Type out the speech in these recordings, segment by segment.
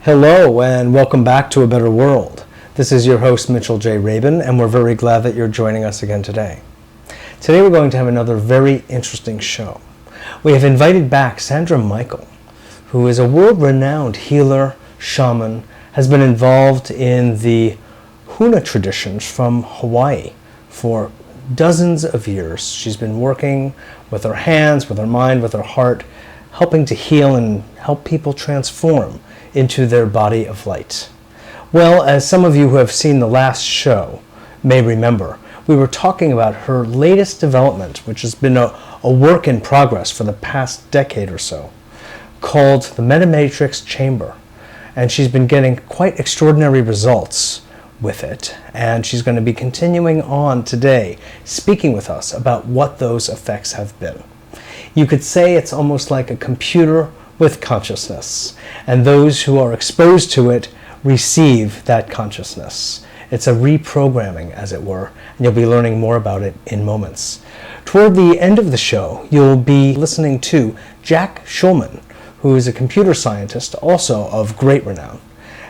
Hello and welcome back to A Better World. This is your host Mitchell J. Rabin, and we're very glad that you're joining us again today. Today we're going to have another very interesting show. We have invited back Sandra Michael, who is a world-renowned healer, shaman, has been involved in the Huna traditions from Hawaii for dozens of years. She's been working with her hands, with her mind, with her heart, helping to heal and help people transform into their body of light. Well, as some of you who have seen the last show may remember, we were talking about her latest development, which has been a work in progress for the past decade or so, called the MetaMatrix chamber. And she's been getting quite extraordinary results with it. And she's going to be continuing on today, speaking with us about what those effects have been. You could say it's almost like a computer with consciousness, and those who are exposed to it receive that consciousness. It's a reprogramming, as it were, and you'll be learning more about it in moments. Toward the end of the show, you'll be listening to Jack Shulman, who is a computer scientist, also of great renown,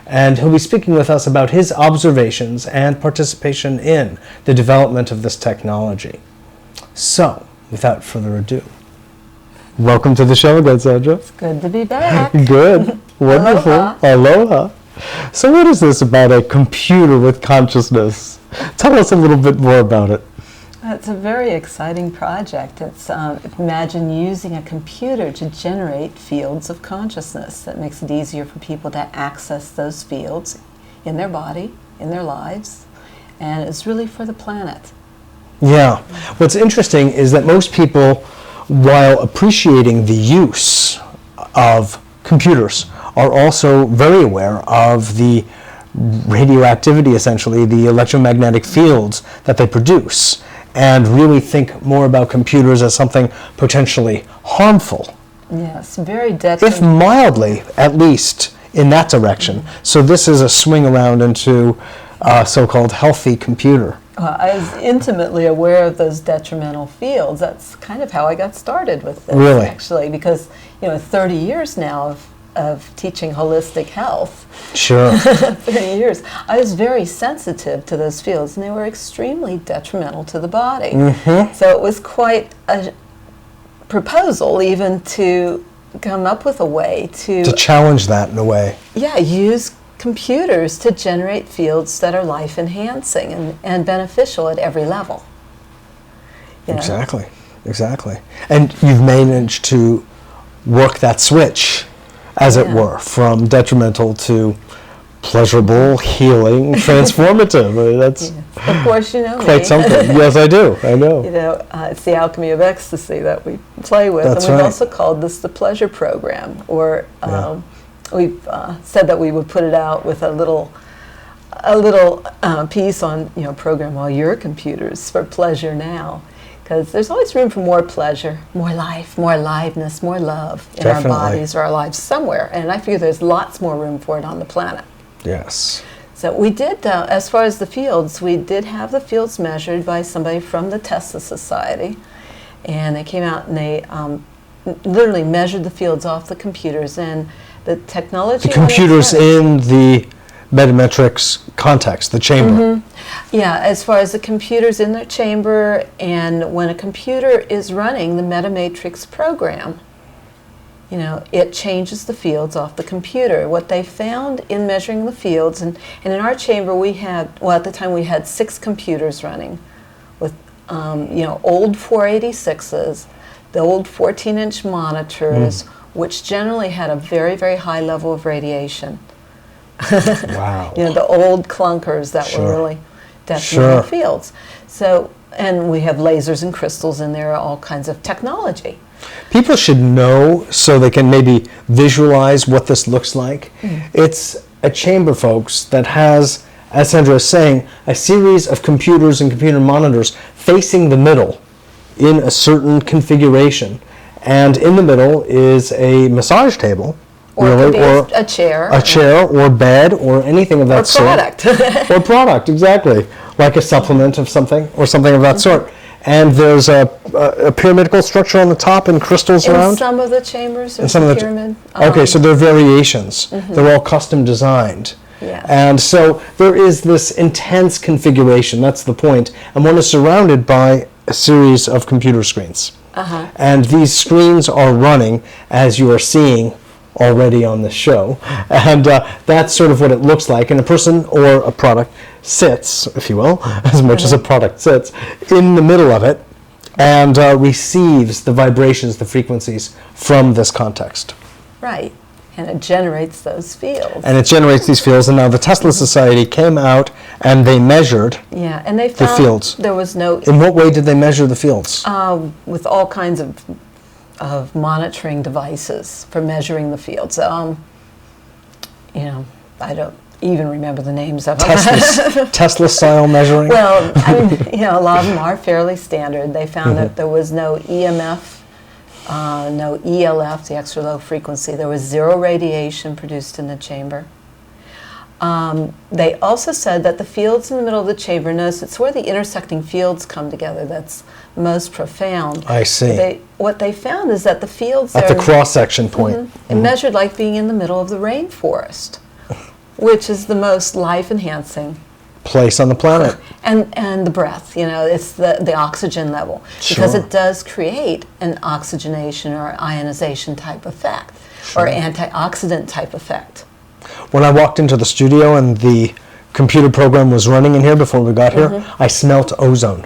and he'll be speaking with us about his observations and participation in the development of this technology. So, without further ado, welcome to the show again, Sandra. It's good to be back. Good. Wonderful. Aloha. So what is this about a computer with consciousness? Tell us a little bit more about it. It's a very exciting project. It's imagine using a computer to generate fields of consciousness. That makes it easier for people to access those fields in their body, in their lives, and it's really for the planet. Yeah. What's interesting is that most people, while appreciating the use of computers, are also very aware of the radioactivity, essentially, the electromagnetic fields that they produce, and really think more about computers as something potentially harmful. Yes, very detrimental. If mildly, at least, in that direction. Mm-hmm. So this is a swing around into a so-called healthy computer. I was intimately aware of those detrimental fields. That's kind of how I got started with this, really? Actually, because 30 years now of teaching holistic health. Sure. 30 years. I was very sensitive to those fields, and they were extremely detrimental to the body. Mm-hmm. So it was quite a proposal even to come up with a way to challenge that in a way. Yeah, use computers to generate fields that are life-enhancing and beneficial at every level. Exactly. And you've managed to work that switch, as it were, from detrimental to pleasurable, healing, transformative. That's of course, quite me. something. Yes, I do. I know. It's the alchemy of ecstasy that we play with. That's and we've right. also called this the pleasure program, or we've said that we would put it out with a little piece on, program all your computers for pleasure now. Because there's always room for more pleasure, more life, more aliveness, more love in Definitely. our bodies or our lives somewhere. And I figure there's lots more room for it on the planet. Yes. So we did, as far as the fields, we did have the fields measured by somebody from the Tesla Society. And they came out and they literally measured the fields off the computers. And the technology... The computers in the MetaMatrix context, the chamber. Mm-hmm. Yeah, as far as the computers in the chamber, and when a computer is running the MetaMatrix program, it changes the fields off the computer. What they found in measuring the fields, and in our chamber we had, at the time we had 6 computers running with, old 486s, the old 14-inch monitors, which generally had a very, very high level of radiation. Wow. The old clunkers that were really detrimental fields. So, and we have lasers and crystals in there, all kinds of technology. People should know so they can maybe visualize what this looks like. It's a chamber, folks, that has, as Sandra is saying, a series of computers and computer monitors facing the middle in a certain configuration. And in the middle is a massage table. Or it could be a chair. A chair or bed or anything of that sort. Or product. Or product, exactly. Like a supplement of something or something of that sort. And there's a pyramidal structure on the top and crystals around? In some of the chambers, there's some a of the pyramid. Okay, so there are variations. They're all custom designed. Yeah. And so there is this intense configuration, that's the point. And one is surrounded by a series of computer screens. And these screens are running, as you are seeing already on the show. And that's sort of what it looks like. And a person or a product sits, if you will, as much as a product sits, in the middle of it and receives the vibrations, the frequencies from this context. Right. And it generates those fields. And it generates these fields. And now the Tesla Society came out and they measured and they found the fields. There was no... In what way did they measure the fields? With all kinds of monitoring devices for measuring the fields. I don't even remember the names of them. Tesla-style measuring? Well, a lot of them are fairly standard. They found that there was no EMF, no ELF, the extra low frequency. There was zero radiation produced in the chamber. They also said that the fields in the middle of the chamber, notice it's where the intersecting fields come together that's most profound. I see. What they found is that the fields at the cross-section point. It measured like being in the middle of the rainforest, which is the most life-enhancing place on the planet. And the breath, it's the oxygen level. Because it does create an oxygenation or ionization type effect, or antioxidant type effect. When I walked into the studio and the computer program was running in here before we got here, I smelt ozone.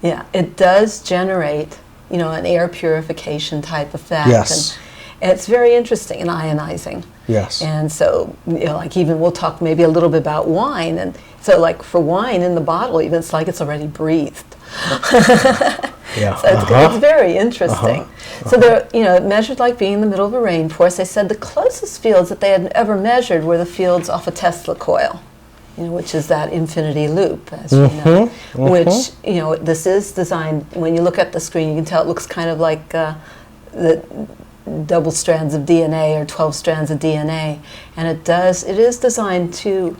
Yeah, it does generate, an air purification type effect. Yes. And it's very interesting and ionizing. Yes. And so, like even we'll talk maybe a little bit about wine. And so like for wine in the bottle, even it's like it's already breathed. Yeah. So it's very interesting. So they're, it measured like being in the middle of a rainforest. They said the closest fields that they had ever measured were the fields off a Tesla coil, which is that infinity loop, as you know. Which, this is designed, when you look at the screen, you can tell it looks kind of like the double strands of DNA or 12 strands of DNA. And it is designed to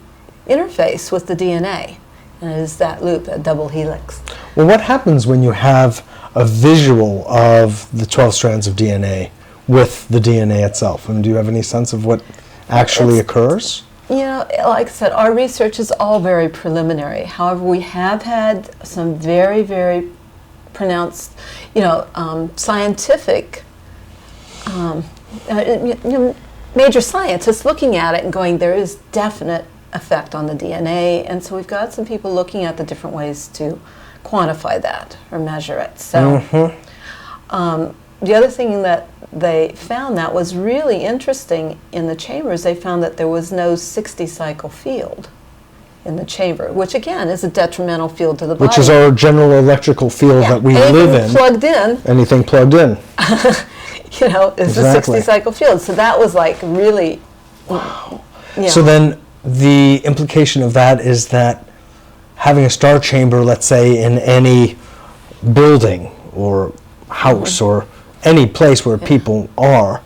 interface with the DNA. And it is that loop, that double helix. Well, what happens when you have a visual of the 12 strands of DNA with the DNA itself? And do you have any sense of what actually occurs? Like I said, our research is all very preliminary. However, we have had some very, very pronounced, scientific, major scientists looking at it and going, there is definite effect on the DNA. And so we've got some people looking at the different ways to quantify that or measure it. So the other thing that they found that was really interesting in the chambers, they found that there was no 60-cycle field in the chamber, which again is a detrimental field to the body. Which is our general electrical field that we live in. Plugged in. Anything plugged in. Is a 60-cycle field. So that was like really... Wow. So then the implication of that is that having a star chamber, let's say, in any building or house or any place where people are,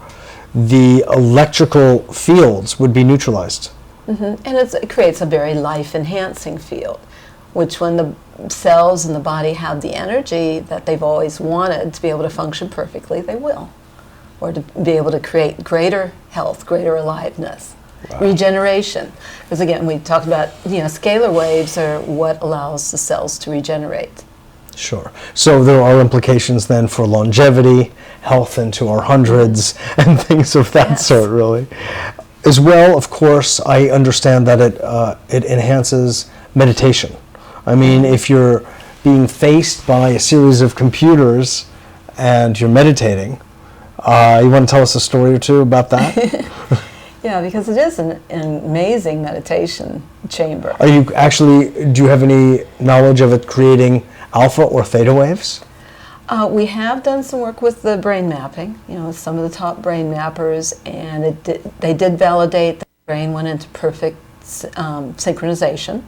the electrical fields would be neutralized. And it creates a very life-enhancing field, which when the cells in the body have the energy that they've always wanted to be able to function perfectly, they will. Or to be able to create greater health, greater aliveness. Wow. Regeneration. Because again, we talked about, scalar waves are what allows the cells to regenerate. Sure. So there are implications then for longevity, health into our hundreds, and things of that sort, really. As well, of course, I understand that it enhances meditation. I mean, if you're being faced by a series of computers and you're meditating, you want to tell us a story or two about that? Yeah, because it is an amazing meditation chamber. Do you have any knowledge of it creating alpha or theta waves? We have done some work with the brain mapping, with some of the top brain mappers, and they did validate that the brain went into perfect synchronization.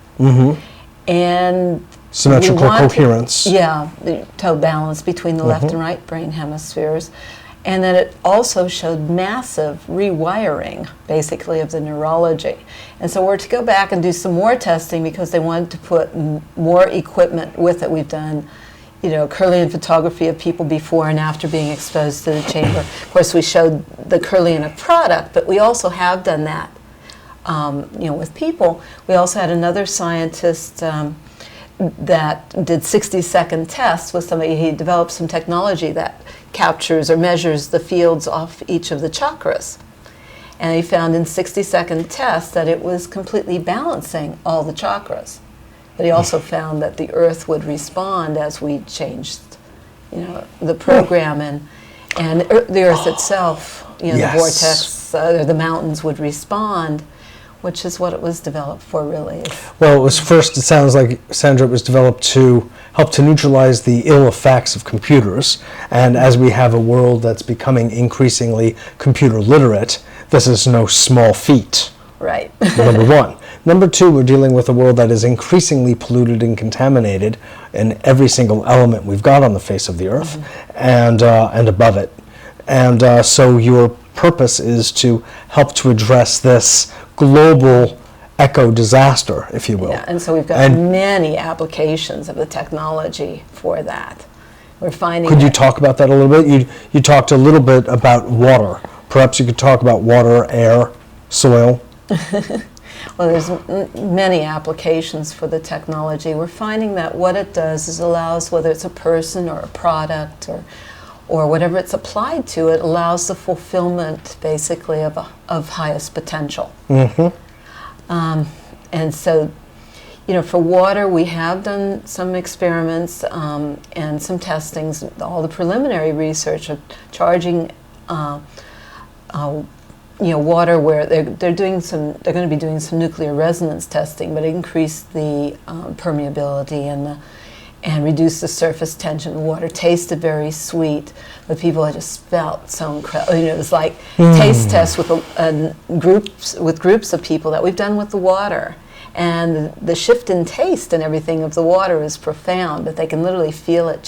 And symmetrical coherence. The total balance between the left and right brain hemispheres. And then it also showed massive rewiring, basically, of the neurology. And so we're to go back and do some more testing because they wanted to put more equipment with it. We've done, Kirlian photography of people before and after being exposed to the chamber. Of course, we showed the Kirlian product, but we also have done that, with people. We also had another scientist that did 60-second tests with somebody. He developed some technology that captures or measures the fields off each of the chakras. And he found in 60-second tests that it was completely balancing all the chakras. But he also found that the Earth would respond as we changed, the program, and the Earth itself, Yes. the vortex, the mountains would respond, which is what it was developed for, really. Well, it sounds like, Sandra, it was developed to help to neutralize the ill effects of computers. And as we have a world that's becoming increasingly computer literate, this is no small feat. Right. Number one. Number two, we're dealing with a world that is increasingly polluted and contaminated in every single element we've got on the face of the earth, and above it. And so your purpose is to help to address this global eco-disaster, if you will. Yeah, and so we've got many applications of the technology for that. We're finding. Could you talk about that a little bit? You talked a little bit about water. Perhaps you could talk about water, air, soil. Well, there's many applications for the technology. We're finding that what it does is allows, whether it's a person or a product or whatever it's applied to, it allows the fulfillment, basically, of highest potential. Mm-hmm. And so, for water, we have done some experiments and some testings. All the preliminary research of charging water, where they're going to be doing some nuclear resonance testing, but increase the permeability and reduce the surface tension. The water tasted very sweet, but people just felt so incredible. It was like taste tests with groups of people that we've done with the water, and the shift in taste and everything of the water is profound. But they can literally feel it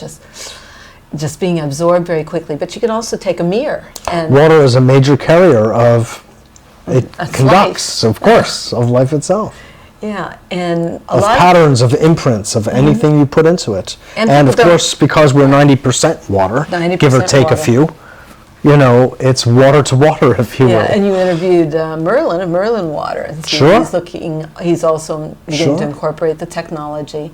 just being absorbed very quickly. But you can also take a mirror. And water is a major carrier of, it conducts, life. Of course, of life itself. Yeah, and of patterns, of imprints, of anything you put into it. And of course, because we're 90% water, 90% give or take water. a few, it's water to water, if you will. Yeah, and you interviewed Merlin of Merlin Water. And so Sure. He's also beginning to incorporate the technology.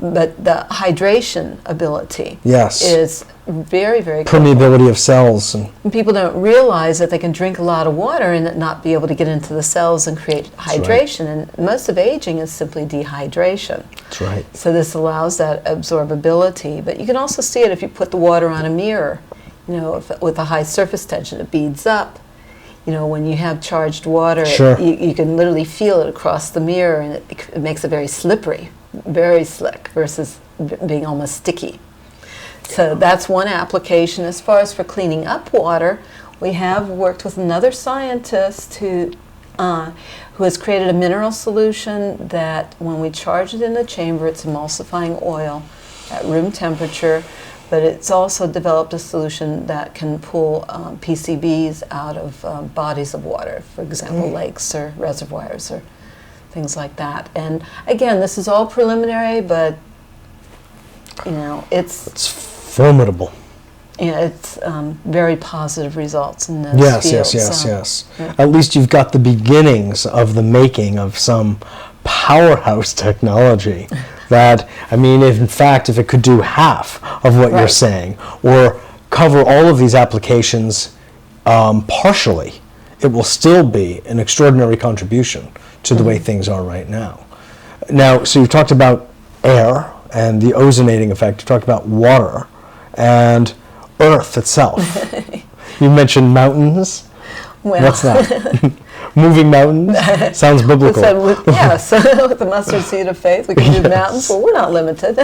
But the hydration ability is very, very permeability critical. of cells. And people don't realize that they can drink a lot of water and it not be able to get into the cells and create hydration. Right. And most of aging is simply dehydration. That's right. So this allows that absorbability. But you can also see it if you put the water on a mirror. With a high surface tension, it beads up. When you have charged water, you can literally feel it across the mirror, and it makes it very slippery, very slick, versus being almost sticky. So that's one application. As far as for cleaning up water, we have worked with another scientist who has created a mineral solution that when we charge it in the chamber, it's emulsifying oil at room temperature. But it's also developed a solution that can pull PCBs out of bodies of water, for example, lakes or reservoirs or things like that. And again, this is all preliminary, but it's formidable. It's very positive results in those fields. Yes. At least you've got the beginnings of the making of some powerhouse technology that, in fact, if it could do half of what you're saying, or cover all of these applications partially, it will still be an extraordinary contribution to the way things are right now. Now, so you've talked about air and the ozonating effect, you've talked about water and Earth itself. You mentioned mountains. Well, what's that? Moving mountains? Sounds biblical. Yes, with the mustard seed of faith, we can move mountains. Well, we're not limited.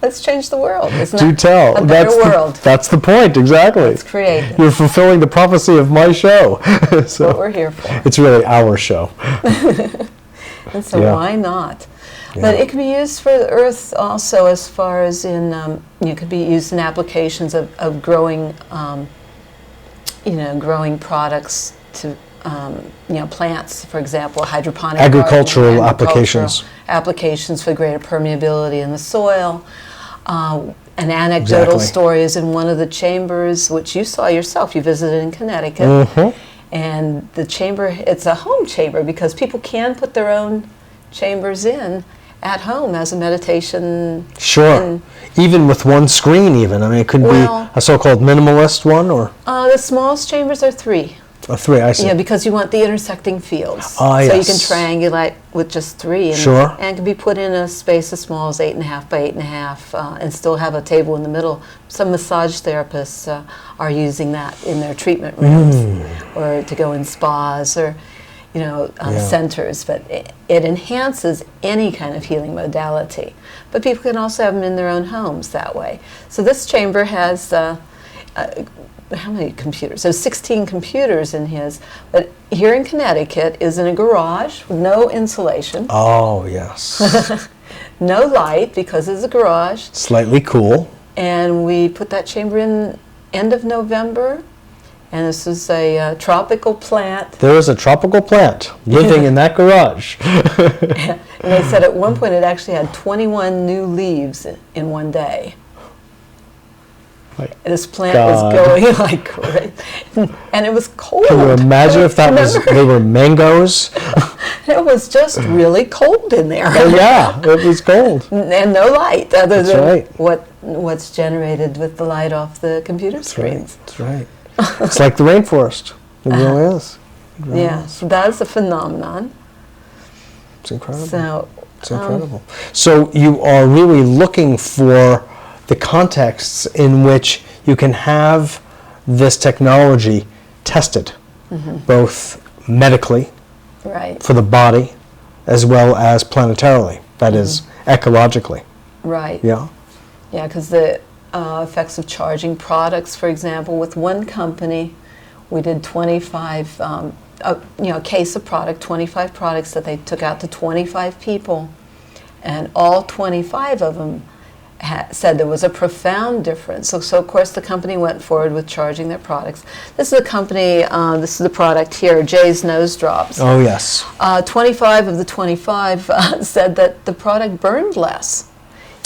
Let's change the world. Do tell. A better world. That's the point, exactly. Let's create. You're fulfilling the prophecy of my show. So what we're here for. It's really our show. And so why not? Yeah. But it can be used for the earth also, as far as in, it could be used in applications of growing, growing products to, plants, for example, hydroponic agricultural gardening, applications. Applications for greater permeability in the soil. An anecdotal Exactly. story is in one of the chambers, which you saw yourself. You visited in Connecticut. Mm-hmm. And the chamber, it's a home chamber because people can put their own chambers in at home as a meditation. Sure. And, even with one screen, even. I mean, it could Well- be a so-called minimalist one, or the smallest chambers are 3. a 3, I see. Yeah, because you want the intersecting fields. Ah, So you yes. can triangulate with just 3. And, Sure. And can be put in a space as small as 8.5 by 8.5 and still have a table in the middle. Some massage therapists are using that in their treatment rooms or to go in spas or, centers. But it enhances any kind of healing modality. But people can also have them in their own homes that way. So this chamber has how many computers? There's 16 computers in his, but here in Connecticut is in a garage with no insulation, Oh, yes. no light because it's a garage, Slightly cool. and we put that chamber in end of November, and this is a tropical plant. There is a tropical plant living in that garage. And they said at one point it actually had 21 new leaves in one day. This plant was God. going like crazy, and it was cold. Can you imagine if that was, Remember? they were mangoes? It was just really cold in there. Oh, yeah, it was cold. And no light other That's than right. what's generated with the light off the computer That's right. screens. That's right. It's like the rainforest. It really is. It really Yeah, is. so that's a phenomenon. It's incredible. So It's incredible. So you are really looking for the contexts in which you can have this technology tested, both medically right, for the body as well as planetarily, that is, ecologically. right, Yeah. yeah, because the effects of charging products, for example, with one company, we did 25, a case of product, 25 products that they took out to 25 people, and all 25 of them said there was a profound difference. So of course the company went forward with charging their products. This is a company, this is the product here, Jay's Nose Drops. Oh, yes. 25 of the 25 said that the product burned less.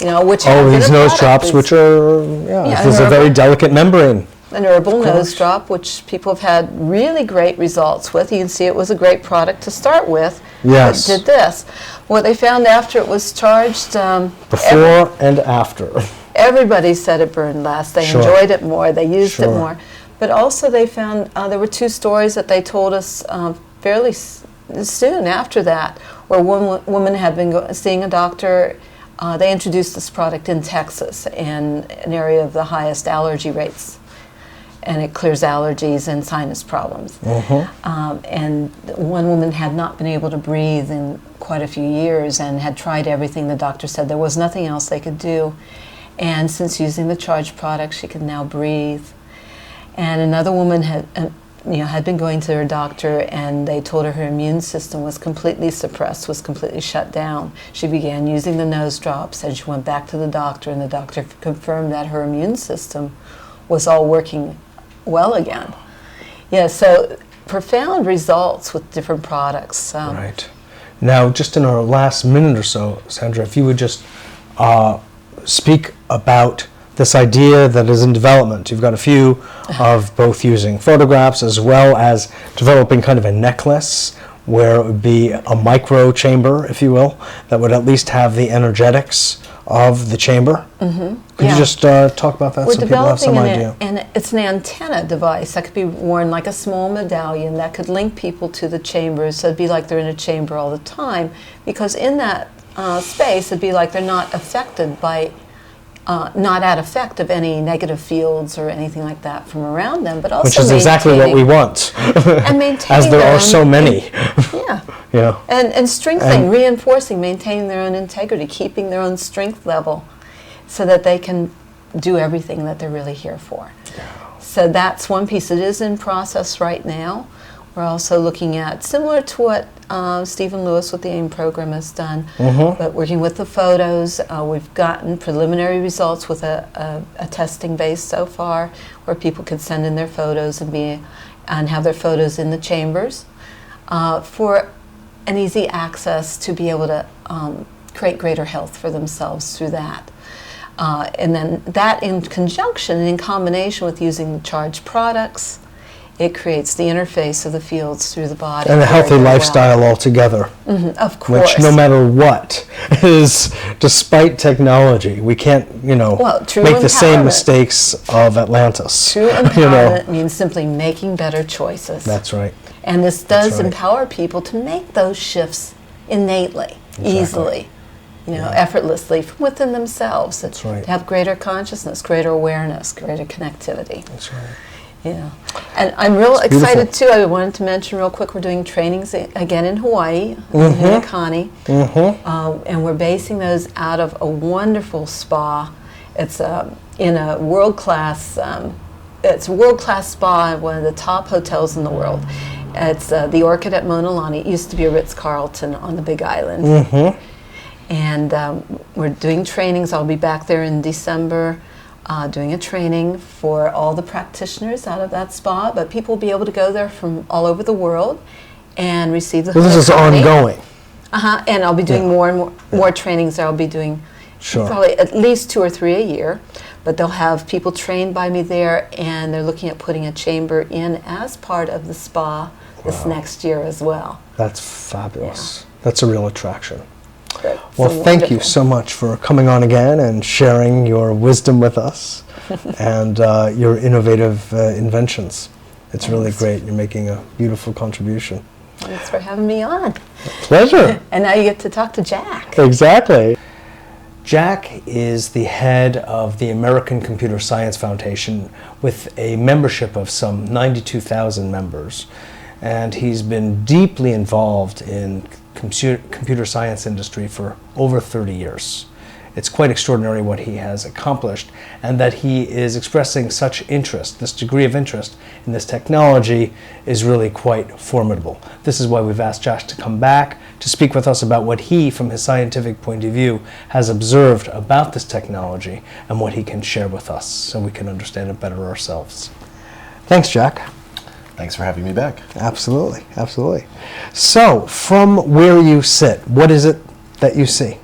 Which Oh, have been these a nose product. drops, It's which are, yeah, Yeah, this is a very herbal. delicate membrane. an herbal Of nose course. drop, which people have had really great results with. You can see it was a great product to start with. Yes. It did this. What they found after it was charged, Before and after. everybody said it burned less. They Sure. enjoyed it more. They used it Sure. more. But also they found there were 2 stories that they told us fairly soon after that, where one woman had been seeing a doctor. They introduced this product in Texas, in an area of the highest allergy rates. And it clears allergies and sinus problems. And one woman had not been able to breathe in quite a few years and had tried everything. The doctor said there was nothing else they could do. And since using the charged product, she could now breathe. And another woman had been going to her doctor, and they told her her immune system was completely suppressed, was completely shut down. She began using the nose drops, and she went back to the doctor, and the doctor confirmed that her immune system was all working well again. Yeah, so profound results with different products. Right. Now, just in our last minute or so, Sandra, if you would just speak about this idea that is in development. You've got a few of both using photographs as well as developing kind of a necklace where it would be a micro chamber, if you will, that would at least have the energetics of the chamber. Could Yeah. you just talk about that We're so people have some developing idea? and it's an antenna device that could be worn like a small medallion that could link people to the chambers. So it'd be like they're in a chamber all the time, because in that space it'd be like they're not affected by not at effect of any negative fields or anything like that from around them, but also Which is exactly what we maintaining- want, and maintaining as there their are own- so many. Yeah. Yeah. And strengthening, And- reinforcing, maintaining their own integrity, keeping their own strength level so that they can do everything that they're really here for. So that's one piece. It is in process right now. We're also looking at, similar to what Stephen Lewis with the AIM program has done, but working with the photos. We've gotten preliminary results with a testing base so far, where people could send in their photos and have their photos in the chambers for an easy access to be able to create greater health for themselves through that. And then that in conjunction and in combination with using charged products, it creates the interface of the fields through the body. And a healthy lifestyle altogether. Of course. Which, no matter what, is, despite technology, we can't, make the same mistakes of Atlantis. True empowerment means simply making better choices. That's right. And this does empower people to make those shifts innately, easily, effortlessly from within themselves. That's right. To have greater consciousness, greater awareness, greater connectivity. That's right. Yeah, and I'm real excited too. I wanted to mention real quick, we're doing trainings again in Hawaii, in Hinakani, and we're basing those out of a wonderful spa. It's in a world-class, it's a world-class spa at one of the top hotels in the world. It's the Orchid at Maunalani. It used to be a Ritz-Carlton on the Big Island. And we're doing trainings. I'll be back there in December. Doing a training for all the practitioners out of that spa, but people will be able to go there from all over the world and receive the this is ongoing. And I'll be doing more and more trainings. I'll be doing probably at least 2 or 3 a year, but they'll have people trained by me there, and they're looking at putting a chamber in as part of the spa this next year as well. That's fabulous. Yeah. That's a real attraction. Well, thank you so much for coming on again and sharing your wisdom with us and your innovative inventions. It's really great. You're making a beautiful contribution. Thanks for having me on. Pleasure. And now you get to talk to Jack. Exactly. Jack is the head of the American Computer Science Foundation with a membership of some 92,000 members. And he's been deeply involved in computer science industry for over 30 years. It's quite extraordinary what he has accomplished, and that he is expressing such interest, this degree of interest in this technology is really quite formidable. This is why we've asked Josh to come back to speak with us about what he, from his scientific point of view, has observed about this technology and what he can share with us so we can understand it better ourselves. Thanks, Jack. Thanks for having me back. Absolutely, absolutely. So, from where you sit, what is it that you see?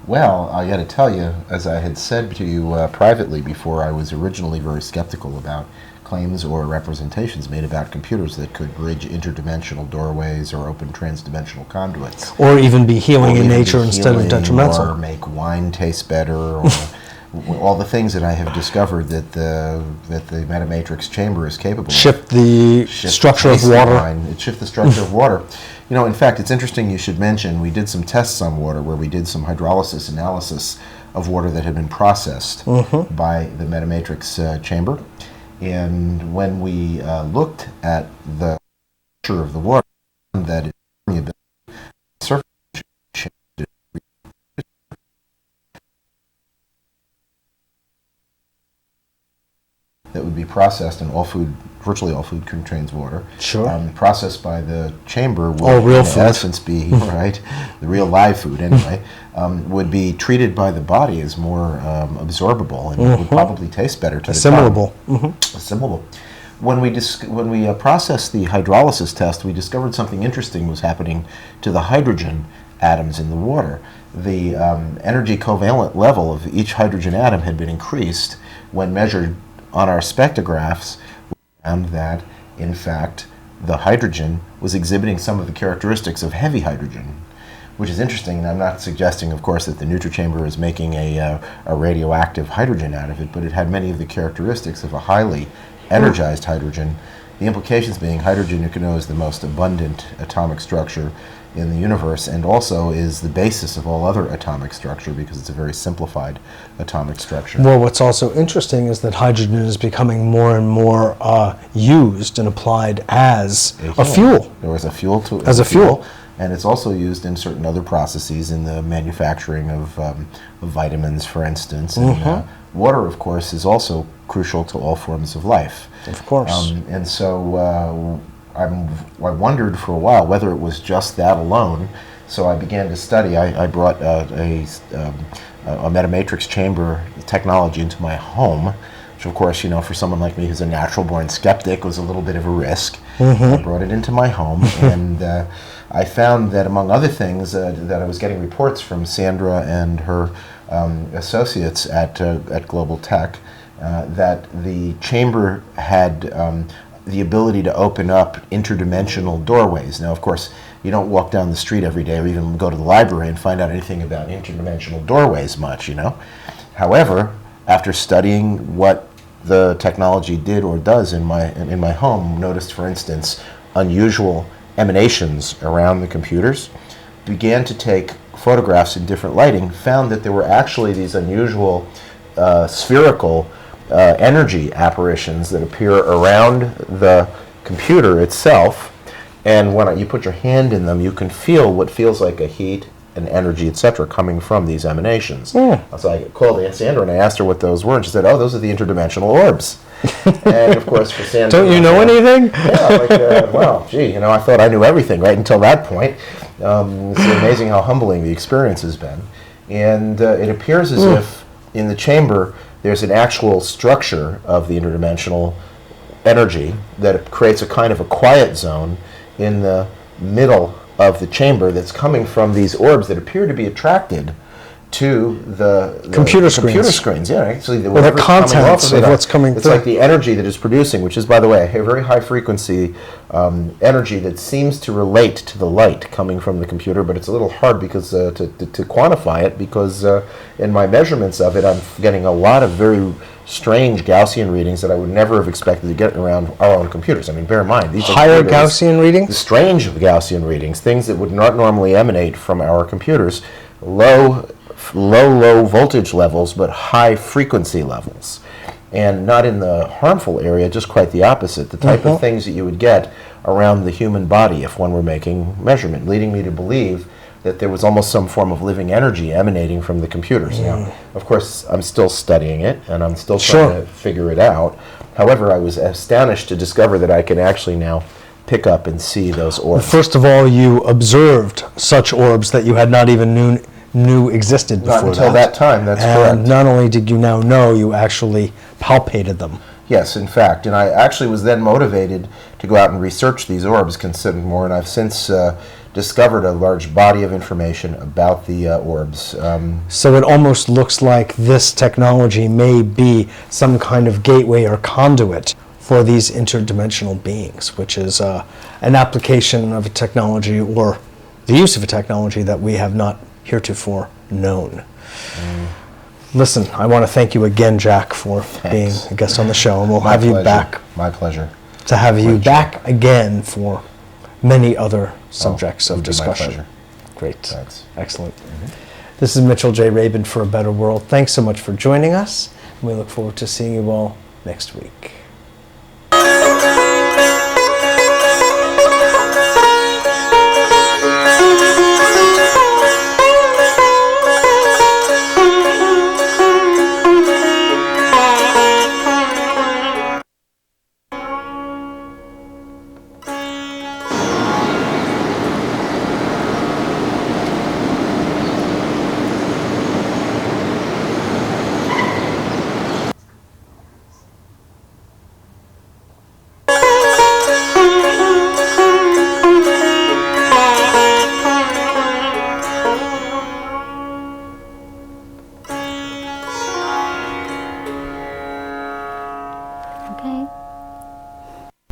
Well, I got to tell you, as I had said to you privately before, I was originally very skeptical about claims or representations made about computers that could bridge interdimensional doorways or open transdimensional conduits. Or even be healing in nature instead of detrimental. Or make wine taste better, or all the things that I have discovered that the MetaMatrix chamber is capable of. Shift the structure of water. It shifts the structure of water. In fact, it's interesting you should mention, we did some tests on water where we did some hydrolysis analysis of water that had been processed by the MetaMatrix chamber. And when we looked at the structure of the water, that it surface that would be processed, and virtually all food contains water. Sure. Processed by the chamber would, real in food. essence, be right. The real live food, anyway, would be treated by the body as more absorbable and would probably taste better to the tongue. Assimilable. When we processed the hydrolysis test, we discovered something interesting was happening to the hydrogen atoms in the water. The energy covalent level of each hydrogen atom had been increased when measured on our spectrographs. We found that, in fact, the hydrogen was exhibiting some of the characteristics of heavy hydrogen, which is interesting. And I'm not suggesting, of course, that the NutriChamber is making a radioactive hydrogen out of it, but it had many of the characteristics of a highly energized hydrogen. The implications being hydrogen, you know, is the most abundant atomic structure in the universe, and also is the basis of all other atomic structure because it's a very simplified atomic structure. Well, what's also interesting is that hydrogen is becoming more and more used and applied as a fuel. There was a fuel to as a fuel. And it's also used in certain other processes in the manufacturing of vitamins, for instance. And water, of course, is also crucial to all forms of life. Of course. And so I wondered for a while whether it was just that alone. So I began to study. I brought a MetaMatrix chamber technology into my home, which, of course, you know, for someone like me who's a natural-born skeptic, was a little bit of a risk. I brought it into my home, and I found that, among other things, that I was getting reports from Sandra and her associates at Global Tech that the chamber had the ability to open up interdimensional doorways. Now, of course, you don't walk down the street every day or even go to the library and find out anything about interdimensional doorways much, you know. However, after studying what the technology did or does in my home, noticed, for instance, unusual emanations around the computers, began to take photographs in different lighting, found that there were actually these unusual spherical energy apparitions that appear around the computer itself, and when you put your hand in them, you can feel what feels like a heat and energy, etc., coming from these emanations. So I called Aunt Sandra and I asked her what those were, and she said, "Oh, those are the interdimensional orbs." And of course, for Sandra, don't you know anything? Yeah, well, gee, I thought I knew everything right until that point. It's amazing how humbling the experience has been, and it appears as if in the chamber there's an actual structure of the interdimensional energy that creates a kind of a quiet zone in the middle of the chamber that's coming from these orbs that appear to be attracted to the computer screens. Yeah, actually, or the contents of what's coming it's through. Like the energy that is producing, which is, by the way, a very high frequency energy that seems to relate to the light coming from the computer, but it's a little hard because to quantify it, because in my measurements of it, I'm getting a lot of very strange Gaussian readings that I would never have expected to get around our own computers. I mean, bear in mind, these higher Gaussian readings? Strange Gaussian readings, things that would not normally emanate from our computers, low voltage levels, but high frequency levels. And not in the harmful area, just quite the opposite, the type of things that you would get around the human body if one were making measurement, leading me to believe that there was almost some form of living energy emanating from the computers. Now, of course, I'm still studying it, and I'm still trying to figure it out. However, I was astonished to discover that I can actually now pick up and see those orbs. First of all, you observed such orbs that you had not even knew existed before. Not until that time, that's and correct. Not only did you now know, you actually palpated them. Yes, in fact, and I actually was then motivated to go out and research these orbs, consider more, and I've since discovered a large body of information about the orbs. So it almost looks like this technology may be some kind of gateway or conduit for these interdimensional beings, which is an application of a technology or the use of a technology that we have not heretofore known. Listen, I want to thank you again, Jack, for being a guest on the show, and we'll have you back. My pleasure. To have you back again for many other subjects of discussion. My pleasure. Great. Thanks. Excellent. This is Mitchell J. Rabin for A Better World. Thanks so much for joining us, and we look forward to seeing you all next week.